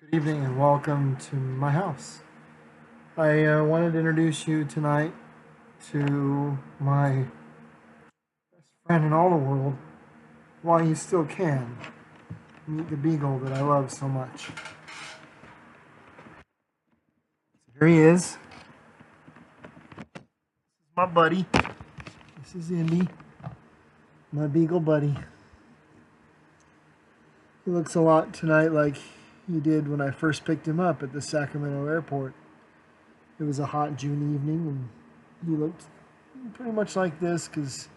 Good evening and welcome to my house. I wanted to introduce you tonight to my best friend in all the world while you still can. Meet the beagle that I love so much. So here he is. This is my buddy. This is Indy, my beagle buddy. He looks a lot tonight like he did when I first picked him up at the Sacramento airport. It was a hot June evening and he looked pretty much like this because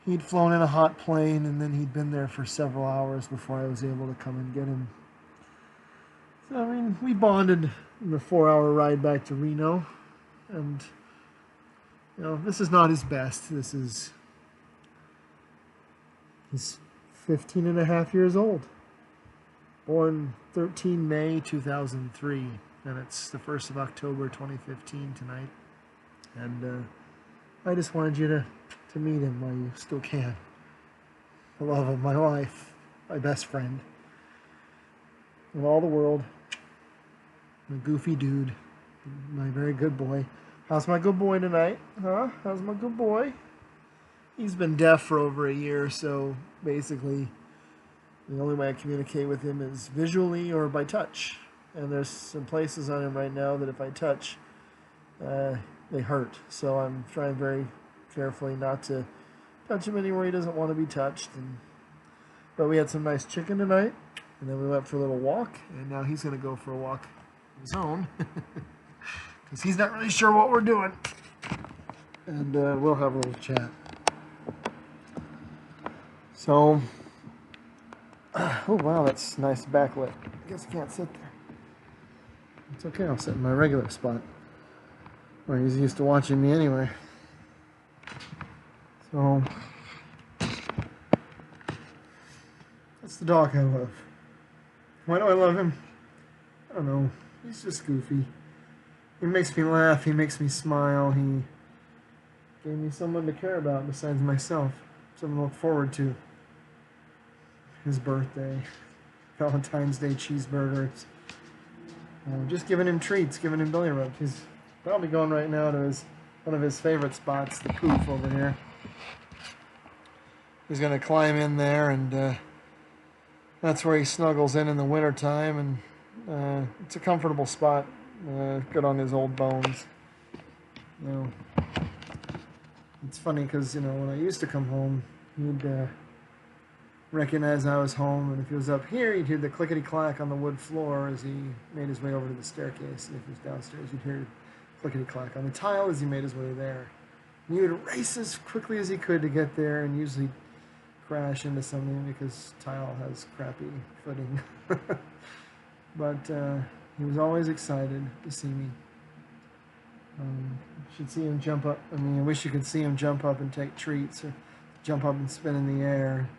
he'd flown in a hot plane and then he'd been there for several hours before I was able to come and get him. So, I mean, we bonded in the 4-hour ride back to Reno. And, this is not his best. He's 15 and a half years old. Born 13 May 2003. And it's the 1st of October 2015 tonight. And I just wanted you to meet him while you still can. The love of my life, my best friend in all the world, my goofy dude, my very good boy. How's my good boy tonight? Huh? How's my good boy? He's been deaf for over a year, so basically the only way I communicate with him is visually or by touch. And there's some places on him right now that if I touch, they hurt. So I'm trying very carefully not to touch him anywhere he doesn't want to be touched. But we had some nice chicken tonight, and then we went for a little walk, and now he's going to go for a walk of his own because he's not really sure what we're doing. And we'll have a little chat. So, oh wow, that's nice backlit. I guess I can't sit there. It's okay, I'll sit in my regular spot where he's used to watching me anyway. So, that's the dog I love. Why do I love him? I don't know. He's just goofy. He makes me laugh. He makes me smile. He gave me someone to care about besides myself. Something to look forward to. His birthday. Valentine's Day cheeseburgers. Just giving him treats, giving him belly rubs. He's probably going right now to one of his favorite spots, the poof over here. He's going to climb in there, and that's where he snuggles in the wintertime, and it's a comfortable spot, good on his old bones. It's funny because, when I used to come home, he'd recognize I was home, and if he was up here, he'd hear the clickety-clack on the wood floor as he made his way over to the staircase, and if he was downstairs, he'd hear clickety-clack on the tile as he made his way there. And he would race as quickly as he could to get there, and usually crash into something because tile has crappy footing. But he was always excited to see me. You should see him jump up. I wish you could see him jump up and take treats, or jump up and spin in the air,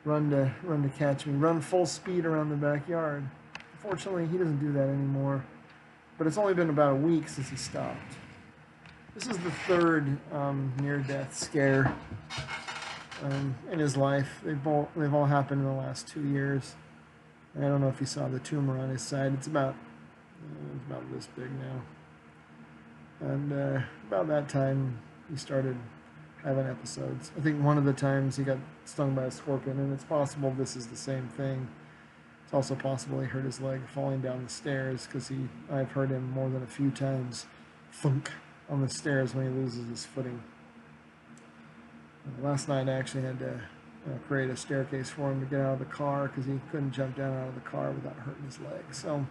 run to catch me, run full speed around the backyard. Unfortunately, he doesn't do that anymore. But it's only been about a week since he stopped. This is the third near-death scare in his life. They've all happened in the last 2 years. I don't know if you saw the tumor on his side. It's about this big now. And about that time, he started having episodes. I think one of the times he got stung by a scorpion, and it's possible this is the same thing. It's also possible he hurt his leg falling down the stairs, because I've heard him more than a few times thunk on the stairs when he loses his footing. Last night I actually had to create a staircase for him to get out of the car because he couldn't jump down out of the car without hurting his leg. So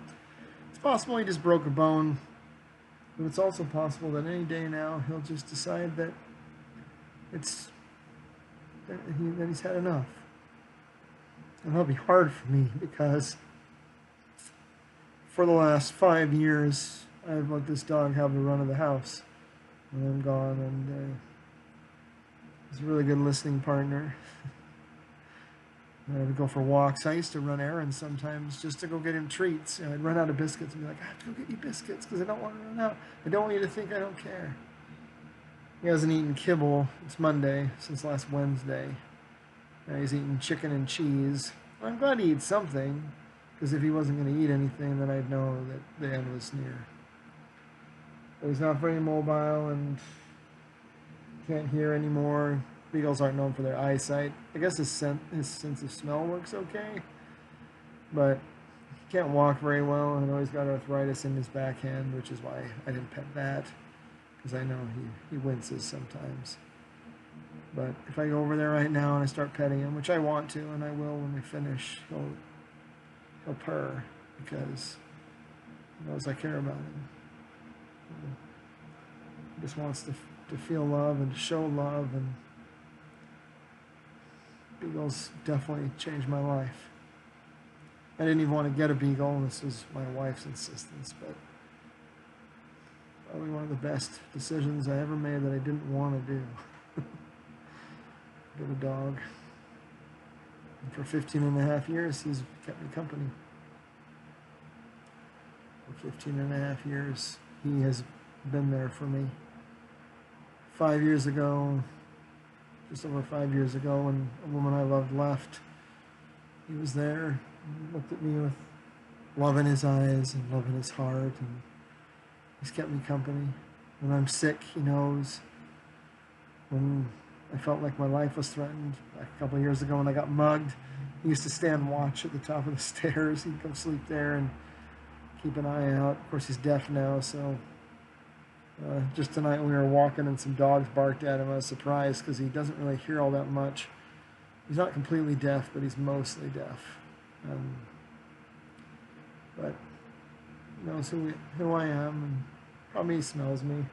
it's possible he just broke a bone, but it's also possible that any day now he'll just decide that he's had enough. And that'll be hard for me because for the last 5 years I've let this dog have the run of the house when I'm gone, and he's a really good listening partner. I would go for walks. I used to run errands sometimes just to go get him treats. I'd run out of biscuits and be like, I have to go get you biscuits because I don't want to run out. I don't want you to think I don't care. He hasn't eaten kibble. It's Monday, since last Wednesday. He's eating chicken and cheese. I'm glad he eats something. Because if he wasn't going to eat anything, then I'd know that the end was near. But he's not very mobile and can't hear anymore. Beagles aren't known for their eyesight. I guess his sense of smell works okay, but he can't walk very well. I know he's got arthritis in his back hand, which is why I didn't pet that, because I know he winces sometimes. But if I go over there right now and I start petting him, which I want to, and I will when we finish, he'll purr because he knows I care about him. He just wants to feel love and to show love, and beagles definitely changed my life. I didn't even want to get a beagle, and this was my wife's insistence, but probably one of the best decisions I ever made that I didn't want to do. Get a dog. And for 15 and a half years, he's kept me company. For 15 and a half years, he has been there for me. 5 years ago, just over 5 years ago, when a woman I loved left, he was there and looked at me with love in his eyes and love in his heart, and he's kept me company. When I'm sick, he knows. When I felt like my life was threatened, like a couple of years ago when I got mugged, he used to stand watch at the top of the stairs. He'd come sleep there and keep an eye out. Of course, he's deaf now, so just tonight when we were walking and some dogs barked at him, I was surprised because he doesn't really hear all that much. He's not completely deaf, but he's mostly deaf. But he knows who I am, and probably he smells me.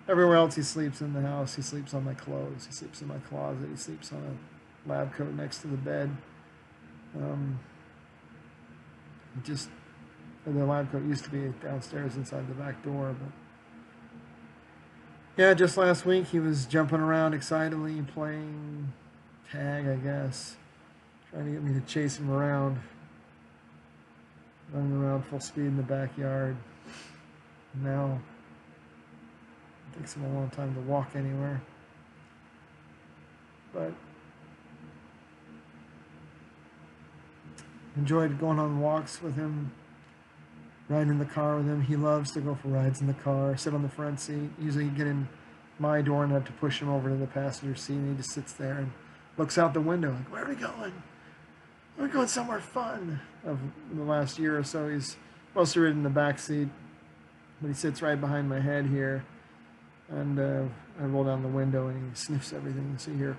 Everywhere else he sleeps in the house, he sleeps on my clothes, he sleeps in my closet, he sleeps on a lab coat next to the bed. The lab coat used to be downstairs inside the back door, but yeah, just last week he was jumping around excitedly, playing tag, I guess, trying to get me to chase him around, running around full speed in the backyard. Now it takes him a long time to walk anywhere, but enjoyed going on walks with him, riding in the car with him. He loves to go for rides in the car, sit on the front seat. Usually get in my door and have to push him over to the passenger seat, and he just sits there and looks out the window like, where are we going? We're going somewhere fun. Of the last year or so, he's mostly ridden in the back seat, but he sits right behind my head here, and I roll down the window and he sniffs everything. You see here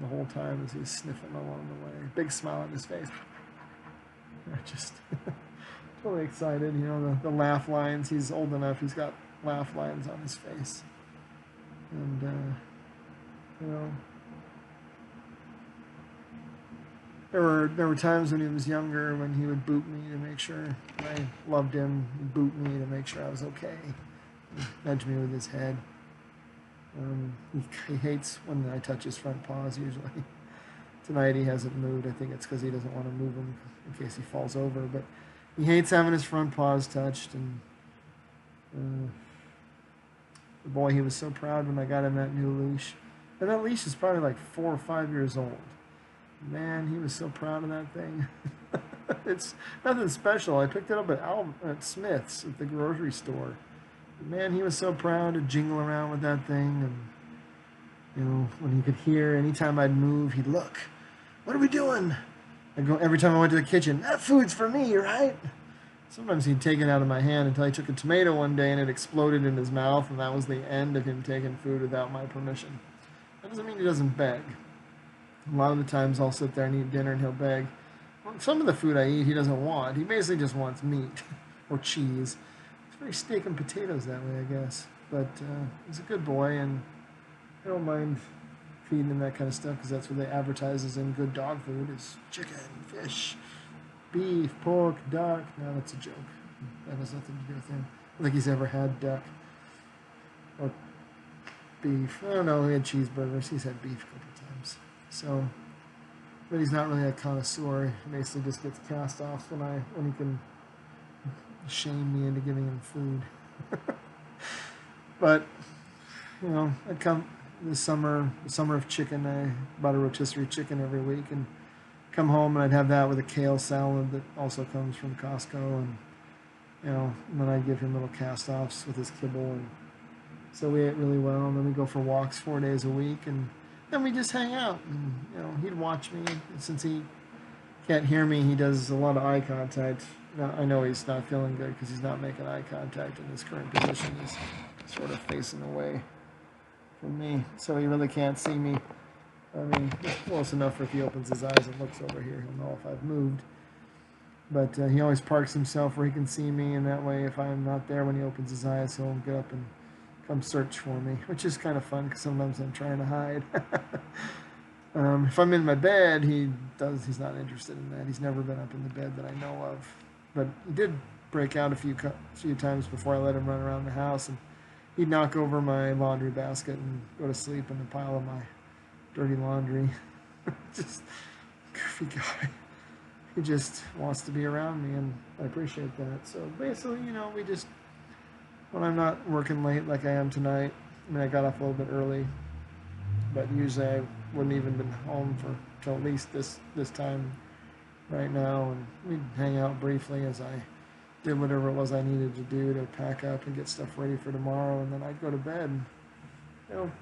the whole time as he's sniffing along the way. Big smile on his face. Just totally excited. You know, the laugh lines. He's old enough. He's got laugh lines on his face. And, you know, there were times when he was younger when he would boot me to make sure I loved him. He'd boot me to make sure I was okay. He'd nudge me with his head. He hates when I touch his front paws usually. Tonight he hasn't moved. I think it's because he doesn't want to move them in case he falls over. But he hates having his front paws touched. And boy, he was so proud when I got him that new leash. And that leash is probably like 4 or 5 years old. Man, he was so proud of that thing. It's nothing special. I picked it up at Smith's at the grocery store. Man, he was so proud to jingle around with that thing. And, you know, when he could hear, anytime I'd move, he'd look. What are we doing? I'd go, every time I went to the kitchen, that food's for me, right? Sometimes he'd take it out of my hand until I took a tomato one day and it exploded in his mouth, and that was the end of him taking food without my permission. That doesn't mean he doesn't beg. A lot of the times I'll sit there and eat dinner and he'll beg. Well, some of the food I eat he doesn't want. He basically just wants meat or cheese. It's very steak and potatoes that way, I guess. But he's a good boy, and I don't mind feeding him that kind of stuff because that's what they advertise as in good dog food is chicken, fish, beef, pork, duck. No, that's a joke. That has nothing to do with him. I don't think he's ever had duck or beef. I don't know. He had cheeseburgers. He's had beef a couple times. So, but he's not really a connoisseur. He basically just gets cast off when he can shame me into giving him food. But you know, the summer of chicken. I bought a rotisserie chicken every week, and come home and I'd have that with a kale salad that also comes from Costco, and then I'd give him little cast-offs with his kibble, and so we ate really well. And then we go for walks 4 days a week, and then we just hang out. And he'd watch me. And since he can't hear me, he does a lot of eye contact. Now, I know he's not feeling good because he's not making eye contact in his current position. He's sort of facing away from me, so he really can't see me. I mean, it's close enough for if he opens his eyes and looks over here, he'll know if I've moved. But he always parks himself where he can see me, and that way if I'm not there when he opens his eyes, he'll get up and come search for me, which is kind of fun because sometimes I'm trying to hide. If I'm in my bed, he's not interested in that. He's never been up in the bed that I know of. But he did break out a few times before I let him run around the house, and he'd knock over my laundry basket and go to sleep in the pile of my dirty laundry. Just goofy guy. He just wants to be around me, and I appreciate that. So basically, we just, when I'm not working late like I am tonight, I mean, I got off a little bit early, but usually I wouldn't even been home till at least this time right now, and we'd hang out briefly as I did whatever it was I needed to do to pack up and get stuff ready for tomorrow, and then I'd go to bed and,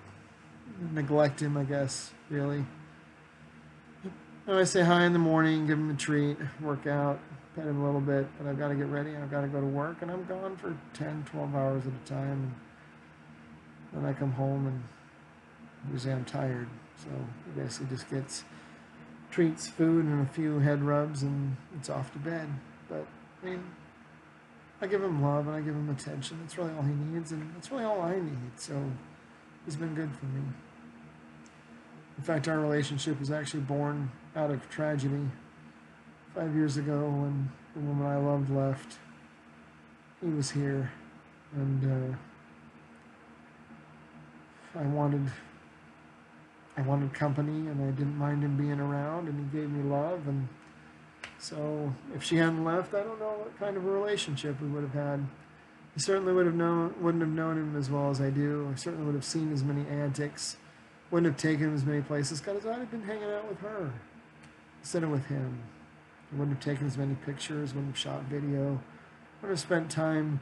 neglect him, I guess, really. And I say hi in the morning, give him a treat, work out, pet him a little bit, but I've got to get ready, I've got to go to work, and I'm gone for 10, 12 hours at a time, and then I come home, and usually I'm tired, so he basically just gets treats, food, and a few head rubs, and it's off to bed. But, I mean, I give him love, and I give him attention. That's really all he needs, and that's really all I need, so he's been good for me. In fact, our relationship was actually born out of tragedy. 5 years ago, when the woman I loved left, he was here, and I wanted company, and I didn't mind him being around, and he gave me love, and so if she hadn't left, I don't know what kind of a relationship we would have had. I certainly wouldn't have known him as well as I do. I certainly would have seen as many antics, wouldn't have taken him as many places, because I'd have been hanging out with her instead of with him. I wouldn't have taken as many pictures, wouldn't have shot video, would have spent time,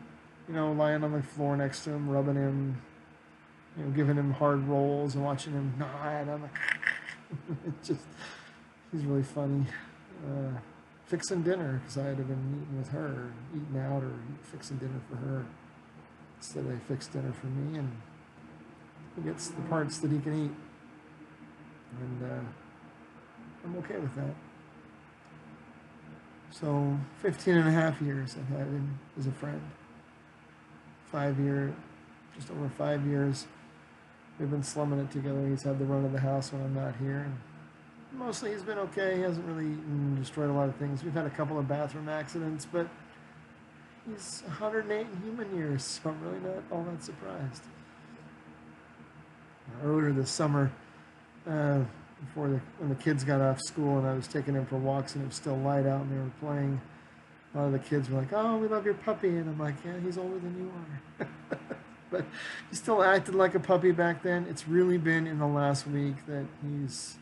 lying on the floor next to him, rubbing him, giving him hard rolls and watching him nod. I'm like, he's really funny. Fixing dinner, because I had been eating with her, eating out or fixing dinner for her. Instead, they fix dinner for me, and he gets the parts that he can eat. And I'm okay with that. So 15 and a half years I've had him as a friend. Just over 5 years. We've been slumming it together. He's had the run of the house when I'm not here. And mostly he's been okay. He hasn't really destroyed a lot of things. We've had a couple of bathroom accidents, but he's 108 in human years, so I'm really not all that surprised. Earlier this summer, when the kids got off school and I was taking them for walks and it was still light out and they were playing, a lot of the kids were like, "Oh, we love your puppy," and I'm like, "Yeah, he's older than you are." But he still acted like a puppy back then. It's really been in the last week that he's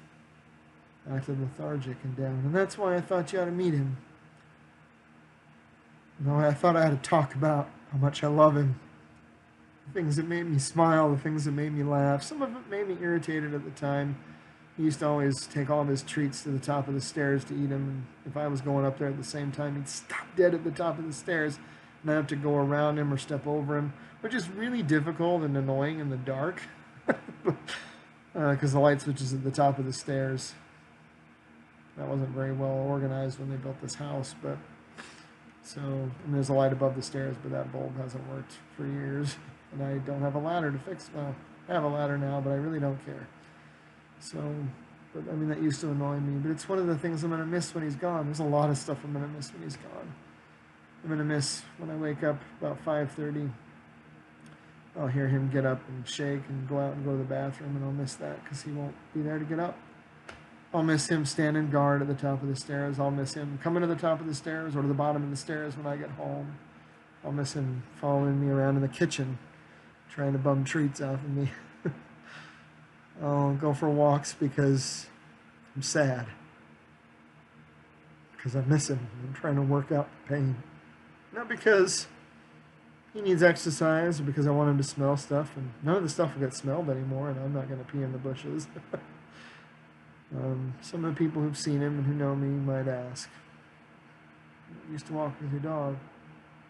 acted lethargic and down, and that's why I thought you ought to meet him. I thought I had to talk about how much I love him. The things that made me smile, the things that made me laugh. Some of it made me irritated at the time. He used to always take all of his treats to the top of the stairs to eat them, and if I was going up there at the same time, he'd stop dead at the top of the stairs, and I'd have to go around him or step over him, which is really difficult and annoying in the dark, because the light switch is at the top of the stairs. That wasn't very well organized when they built this house, but there's a light above the stairs, but that bulb hasn't worked for years, and I don't have a ladder to fix. Well, I have a ladder now, but I really don't care. That used to annoy me, but it's one of the things I'm going to miss when he's gone. There's a lot of stuff I'm going to miss when he's gone. I'm going to miss when I wake up about 5:30. I'll hear him get up and shake and go out and go to the bathroom, and I'll miss that because he won't be there to get up. I'll miss him standing guard at the top of the stairs. I'll miss him coming to the top of the stairs or to the bottom of the stairs when I get home. I'll miss him following me around in the kitchen, trying to bum treats off of me. I'll go for walks because I'm sad. because I miss him. I'm trying to work out the pain. Not because he needs exercise or because I want him to smell stuff, and none of the stuff will get smelled anymore, and I'm not going to pee in the bushes. Some of the people who've seen him and who know me might ask, "You used to walk with your dog?"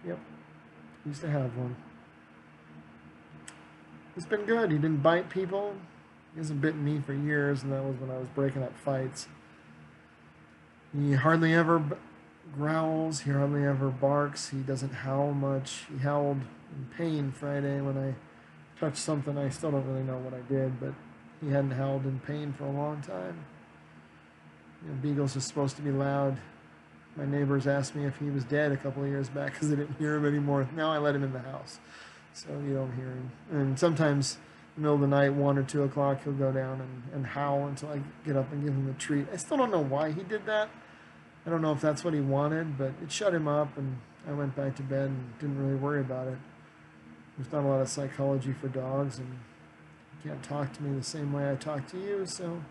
Yep, used to have one. He's been good. He didn't bite people. He hasn't bitten me for years, and that was when I was breaking up fights. He hardly ever growls. He hardly ever barks. He doesn't howl much. He howled in pain Friday when I touched something. I still don't really know what I did, but he hadn't howled in pain for a long time. You know, beagles are supposed to be loud. My neighbors asked me if he was dead a couple of years back because they didn't hear him anymore. Now I let him in the house, so you don't hear him. And sometimes in the middle of the night, 1 or 2 o'clock, he'll go down and howl until I get up and give him a treat. I still don't know why he did that. I don't know if that's what he wanted, but it shut him up, and I went back to bed and didn't really worry about it. There's not a lot of psychology for dogs, and he can't talk to me the same way I talk to you, so...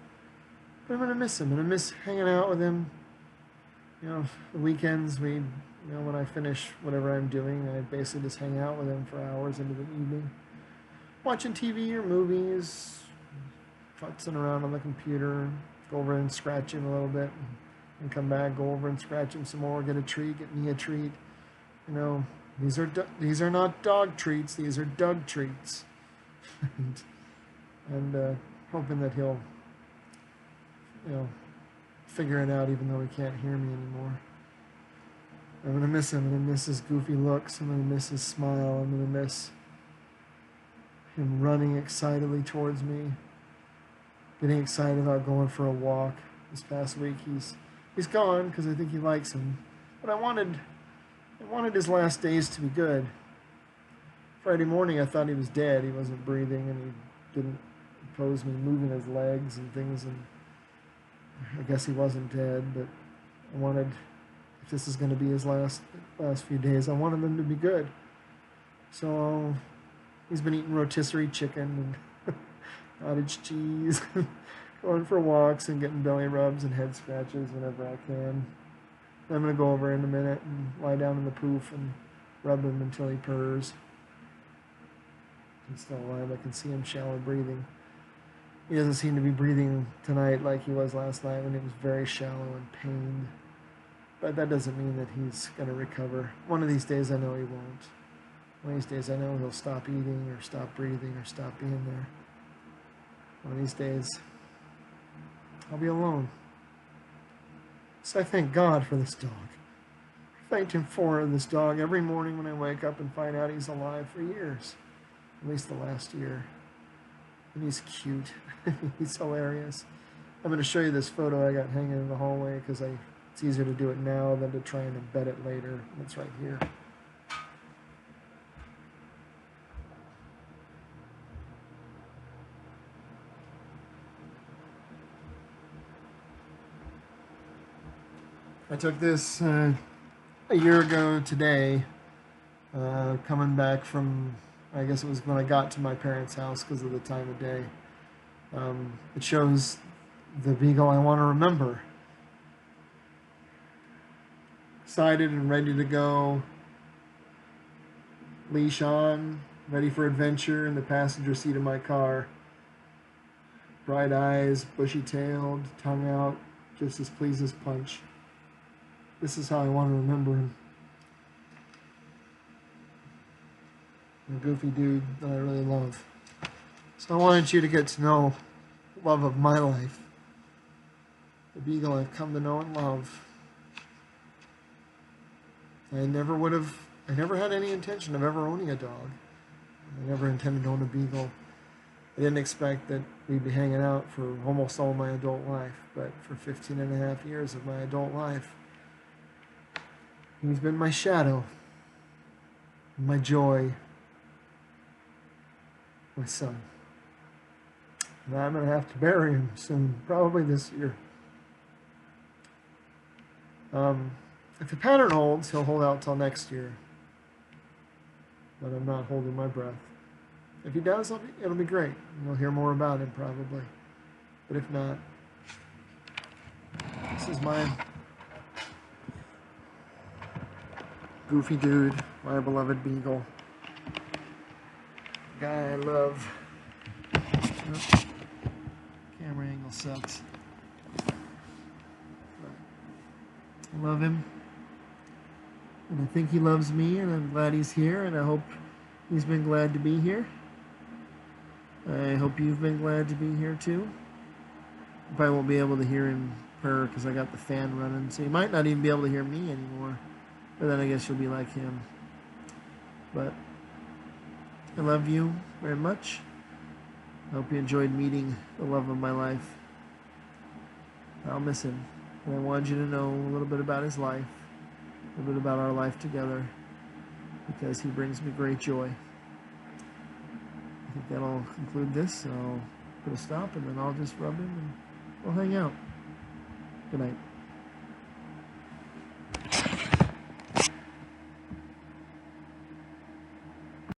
But I'm going to miss him. I'm going to miss hanging out with him. You know, the weekends, when I finish whatever I'm doing, I basically just hang out with him for hours into the evening. Watching TV or movies, futzing around on the computer, go over and scratch him a little bit, and come back, go over and scratch him some more, get a treat, get me a treat. You know, these are not dog treats, these are Doug treats. and hoping that he'll, figure it out even though he can't hear me anymore. I'm going to miss him. I'm going to miss his goofy looks. I'm going to miss his smile. I'm going to miss him running excitedly towards me, getting excited about going for a walk. This past week he's gone because I think he likes him. But I wanted his last days to be good. Friday morning I thought he was dead. He wasn't breathing and he didn't oppose me moving his legs and things, and I guess he wasn't dead, but I wanted, if this is going to be his last few days, I wanted them to be good. So he's been eating rotisserie chicken and cottage cheese, going for walks and getting belly rubs and head scratches whenever I can. I'm going to go over in a minute and lie down in the poof and rub him until he purrs. He's still alive. I can see him shallow breathing. He doesn't seem to be breathing tonight like he was last night when he was very shallow and pained. But that doesn't mean that he's going to recover. One of these days I know he won't. One of these days I know he'll stop eating or stop breathing or stop being there. One of these days I'll be alone. So I thank God for this dog. I thanked him for this dog every morning when I wake up and find out he's alive for years. At least the last year. And he's cute. He's hilarious. I'm going to show you this photo I got hanging in the hallway because it's easier to do it now than to try and embed it later. It's right here. I took this a year ago today, coming back from, I guess it was when I got to my parents' house because of the time of day. It shows the beagle I want to remember. Excited and ready to go. Leash on, ready for adventure in the passenger seat of my car. Bright eyes, bushy-tailed, tongue out, just as pleased as punch. This is how I want to remember him. A goofy dude that I really love. So I wanted you to get to know the love of my life. The beagle I've come to know and love. I never had any intention of ever owning a dog. I never intended to own a beagle. I didn't expect that we'd be hanging out for almost all my adult life, but for 15 and a half years of my adult life, he's been my shadow, my joy, my son. And I'm going to have to bury him soon, probably this year. If the pattern holds, he'll hold out till next year. But I'm not holding my breath. If he does, it'll be great. You'll hear more about him probably. But if not, this is my goofy dude, my beloved beagle. Guy I love. Oh, camera angle sucks. I love him. And I think he loves me, and I'm glad he's here, and I hope he's been glad to be here. I hope you've been glad to be here too. You probably won't be able to hear him purr because I got the fan running, so you might not even be able to hear me anymore. But then I guess you'll be like him. But I love you very much. I hope you enjoyed meeting the love of my life. I'll miss him. And I wanted you to know a little bit about his life, a little bit about our life together, because he brings me great joy. I think that'll conclude this, so I'll put a stop, and then I'll just rub him, and we'll hang out. Good night.